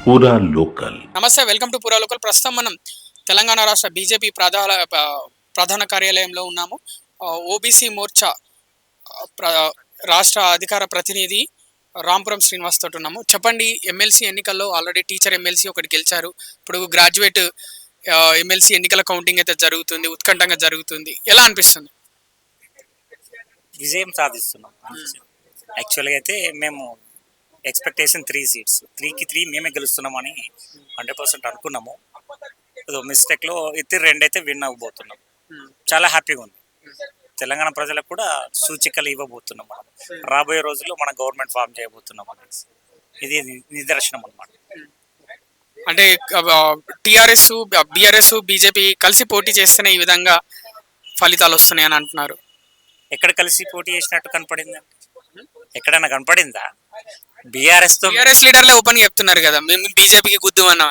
పూరా లోకల్. నమస్తే, welcome to పూరా లోకల్. ప్రస్తుతం మనం తెలంగాణ రాష్ట్ర బీజేపీ ప్రధాన కార్యాలయంలో ఉన్నాము. ఓబీసీ మోర్చా ప్ర రాష్ట్ర అధికార ప్రతినిధి రాంపురం శ్రీనివాస్ తోటి ఉన్నాము. చెప్పండి, ఎమ్మెల్సీ ఎన్నికల్లో ఆల్రెడీ టీచర్ ఎమ్మెల్సీ ఒకటి గెలిచారు. ఇప్పుడు గ్రాడ్యుయేట్ ఎమ్మెల్సీ ఎన్నికల కౌంటింగ్ అయితే జరుగుతుంది, ఉత్కంఠంగా జరుగుతుంది. ఎలా అనిపిస్తుంది? విజయం సాధిస్తున్నాం. యాక్చువల్గా అయితే మేము ఎక్స్పెక్టేషన్ 3 సీట్స్, 3కి 3 మేమే గెలుస్తున్నామని 100% అనుకున్నాము. ఏదో మిస్టేక్లో ఇద్దరు 2 అయితే విన్ అవ్వబోతున్నాం. చాలా హ్యాపీగా ఉంది. తెలంగాణ ప్రజలకు కూడా సూచికలు ఇవ్వబోతున్నాం. మనం రాబోయే రోజుల్లో మన గవర్నమెంట్ ఫామ్ చేయబోతున్నాం అనేసి ఇది నిదర్శనం అన్నమాట. అంటే టిఆర్ఎస్, బిఆర్ఎస్, బీజేపీ కలిసి పోటీ చేస్తేనే ఈ విధంగా ఫలితాలు వస్తున్నాయని అంటున్నారు. ఎక్కడ కలిసి పోటీ చేసినట్టు కనపడిందండి? ఎక్కడైనా కనపడిందా? బీఆర్ఎస్ లీడర్లే ఓపెన్ చెప్తున్నారు కదా, మేము బీజేపీకి గుద్దుమన్నా.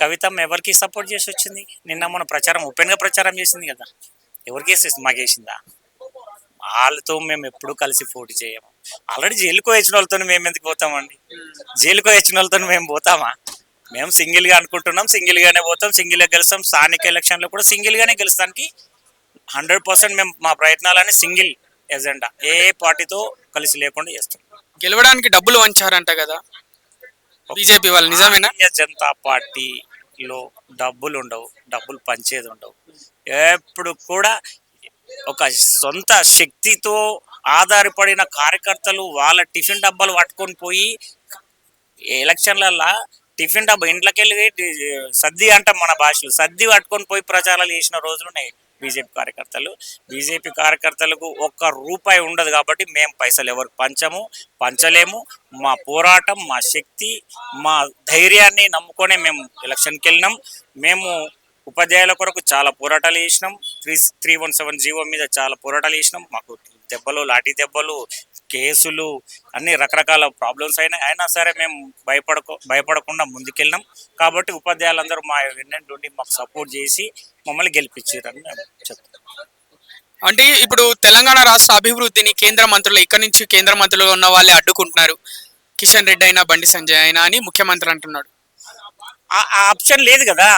కవితమ్మ ఎవరికి సపోర్ట్ చేసి వచ్చింది? నిన్న మన ప్రచారం ఓపెన్ గా ప్రచారం చేసింది కదా. ఎవరికి వేసేసి మాకేసిందా? వాళ్ళతో మేము ఎప్పుడు కలిసి పోటీ చేయము. ఆల్రెడీ జైలుకు వచ్చిన వాళ్ళతో మేము ఎందుకు పోతామండి? జైలుకు వచ్చిన వాళ్ళతో మేము పోతామా? మేము సింగిల్ గా అనుకుంటున్నాం, సింగిల్ గానే పోతాం, సింగిల్ గా గెలుస్తాం. స్థానిక ఎలక్షన్ లో కూడా సింగిల్ గానే గెలుస్తానికి 100% మేము మా ప్రయత్నాలని సింగిల్ ఎజెండా, ఏ పార్టీతో కలిసి లేకుండా చేస్తాం. గెలవడానికి డబ్బులు వంచారంట కదా బీజేపీ వాళ్ళు, నిజమేనా? భారతీయ జనతా పార్టీలో డబ్బులు ఉండవు, డబ్బులు పంచేది ఉండవు. ఎప్పుడు కూడా ఒక సొంత శక్తితో ఆధారపడిన కార్యకర్తలు వాళ్ళ టిఫిన్ డబ్బాలు పట్టుకొని పోయి ఎలక్షన్లల్లో టిఫిన్ డబ్బా ఇంట్లోకెళ్ళి సద్ది అంటాం మన భాషలో, సద్ది పట్టుకొని పోయి ప్రచారాలు చేసిన రోజులు ఉన్నాయి బీజేపీ కార్యకర్తలకు ఒక్క రూపాయి ఉండదు. కాబట్టి మేము పైసలు ఎవరికి పంచలేము. మా పోరాటం, మా శక్తి, మా ధైర్యాన్ని నమ్ముకొనే మేము ఎలక్షన్కి వెళ్ళినాం. మేము ఉపాధ్యాయుల కొరకు చాలా పోరాటాలు చేసినాం. 317 జీవో మీద చాలా పోరాటాలు చేసినాం. మాకు దెబ్బలు, లాఠీ దెబ్బలు, కేసులు, అన్ని రకరకాల ప్రాబ్లమ్స్ అయినా సరే మేము భయపడకుండా ముందుకెళ్ళినాం. కాబట్టి ఉపాధ్యాయులందరూ మా వెన్నంటి నుండి మాకు సపోర్ట్ చేసి మమ్మల్ని గెలిపించారని చెప్తాం. అంటే ఇప్పుడు తెలంగాణ రాష్ట్ర అభివృద్ధిని కేంద్ర మంత్రులు, ఇక్కడ నుంచి కేంద్ర మంత్రులు ఉన్న వాళ్ళే అడ్డుకుంటున్నారు. కిషన్ రెడ్డి అయినా, బండి సంజయ్ అయినా అని ముఖ్యమంత్రి అంటున్నాడు. ఆ ఆప్షన్ లేదు కదా.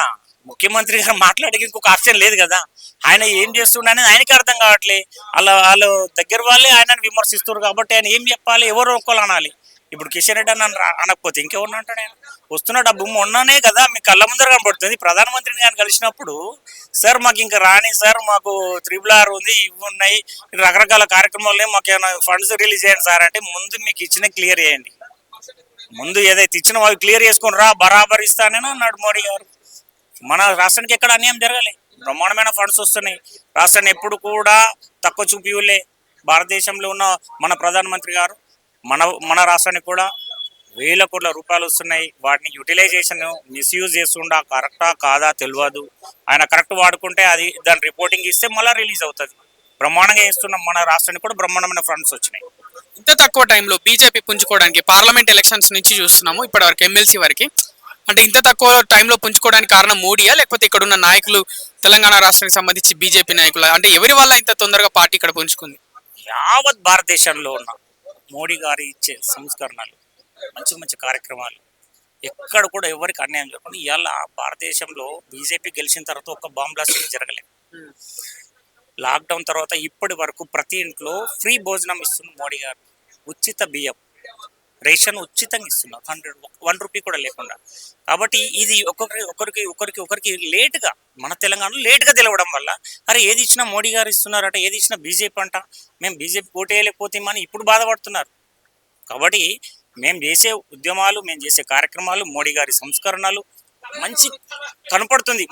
ముఖ్యమంత్రి గారు మాట్లాడే ఇంకొక ఆప్షన్ లేదు కదా. ఆయన ఏం చేస్తున్నాడని ఆయనకి అర్థం కావట్లే. వాళ్ళు దగ్గర వాళ్ళే ఆయనను విమర్శిస్తున్నారు. కాబట్టి ఆయన ఏం చెప్పాలి? ఎవరో ఒక్కరు అనాలి. ఇప్పుడు కిషన్ రెడ్డి అని అనకపోతే ఇంకెవరు అంటాడు? ఆయన వస్తున్న డబ్బు మొన్ననే కదా మీ కళ్ళ ముందర కనబడుతుంది. ప్రధానమంత్రిని గారిని కలిసినప్పుడు, సార్ మాకు ఇంకా రాని సార్, మాకు 3R ఉంది, ఇవి ఉన్నాయి, రకరకాల కార్యక్రమాలు, మాకు ఏమైనా ఫండ్స్ రిలీజ్ చేయండి సార్ అంటే, ముందు మీకు ఇచ్చిన క్లియర్ చేయండి. ముందు ఏదైతే ఇచ్చిన వాళ్ళు క్లియర్ చేసుకుని రా, బరాబర్ ఇస్తానని అన్నాడు మోడీ గారు. మన రాష్ట్రానికి ఎక్కడ అన్యాయం జరగాలి. బ్రహ్మాండమైన ఫండ్స్ వస్తున్నాయి. రాష్ట్రాన్ని ఎప్పుడు కూడా తక్కువ చూపిలే. భారతదేశంలో ఉన్న మన ప్రధానమంత్రి గారు మన రాష్ట్రానికి కూడా వేల కోట్ల రూపాయలు వస్తున్నాయి. వాటిని యూటిలైజేషన్ మిస్యూజ్ చేస్తుండా, కరెక్టా కాదా తెలియదు. ఆయన కరెక్ట్ వాడుకుంటే అది దాని రిపోర్టింగ్ ఇస్తే మళ్ళీ రిలీజ్ అవుతుంది. బ్రహ్మాండంగా చేస్తున్నాం. మన రాష్ట్రానికి కూడా బ్రహ్మాండమైన ఫండ్స్ వచ్చినాయి. ఇంత తక్కువ టైంలో బీజేపీ పుంజుకోవడానికి, పార్లమెంట్ ఎలక్షన్స్ నుంచి చూస్తున్నాము ఇప్పటి వరకు ఎమ్మెల్సీ వరకు, అంటే ఇంత తక్కువ టైంలో పుంజుకోవడానికి కారణం మోడీయా, లేకపోతే ఇక్కడ ఉన్న నాయకులు, తెలంగాణ రాష్ట్రానికి సంబంధించి బీజేపీ నాయకులు, అంటే ఎవరి వల్ల ఇంత తొందరగా పార్టీ ఇక్కడ పుంజుకుంది? యావత్ భారతదేశంలో ఉన్న మోడీ గారు ఇచ్చే సంస్కరణలు, మంచి మంచి కార్యక్రమాలు, ఎక్కడ కూడా ఎవరికి అన్యాయం జరగకుండా. ఇవాళ భారతదేశంలో బీజేపీ గెలిచిన తర్వాత ఒక బాంబ్ బ్లాస్టింగ్ జరగలేదు. లాక్డౌన్ తర్వాత ఇప్పటి వరకు ప్రతి ఇంట్లో ఫ్రీ భోజనం ఇస్తున్న మోడీ గారు. ఉచిత బియ్యం, రేషన్ ఉచితంగా ఇస్తున్నారు. 1 రూపీ కూడా లేకుండా. కాబట్టి ఇది ఒకరికి లేటుగా, మన తెలంగాణలో లేటుగా తెలవడం వల్ల, అరే ఏది ఇచ్చినా మోడీ గారు ఇస్తున్నారట, ఏది ఇచ్చినా బీజేపీ అంట, మేము బీజేపీ ఓటేయలేకపోతామని ఇప్పుడు బాధపడుతున్నారు. కాబట్టి మేము చేసే ఉద్యమాలు, మేము చేసే కార్యక్రమాలు, మోడీ గారి సంస్కరణలు మంచిగా కనపడుతుంది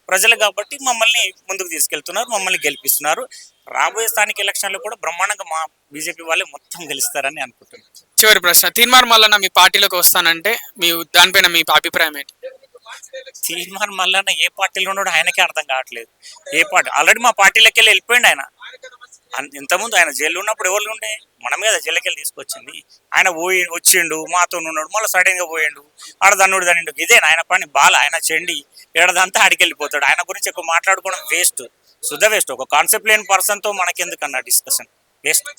ప్రజలు. కాబట్టి మమ్మల్ని ముందుకు తీసుకెళ్తున్నారు, మమ్మల్ని గెలిపిస్తున్నారు. రాబోయే స్థానిక ఎలక్షన్లో కూడా బ్రహ్మాండంగా మా బీజేపీ వాళ్ళే మొత్తం గెలుస్తారని అనుకుంటున్నాను. చివరి ప్రశ్న, తీన్మార్ మల్లన్న మీ పార్టీలోకి వస్తానంటే దానిపైన మీ అభిప్రాయం ఏంటి? తీన్మార్ మల్లన్న ఏ పార్టీలో ఉన్నాడో ఆయనకే అర్థం కావట్లేదు. ఏ పార్టీ ఆల్రెడీ మా పార్టీలోకి వెళ్ళిపోయింది ఆయన. ఇంతకుముందు ఆయన జైల్లో ఉన్నప్పుడు ఎవరు ఉండే? మనమే కదా జైలుకి తీసుకొచ్చింది. ఆయన వచ్చిండు, మాతో ఉన్నాడు, మళ్ళీ సడన్ గా పోయిండు, ఆడదన్నుడు ఇదే ఆయన పని. బాల ఆయన చెండి ఏడదంతా ఆడికెళ్ళిపోతాడు. ఆయన గురించి ఎక్కువ మాట్లాడుకోవడం వేస్ట్, వేస్ట్. ఒక కాన్సెప్ట్ లేని పర్సన్తో మనకెందుకన్నా డిస్కషన్, వేస్ట్.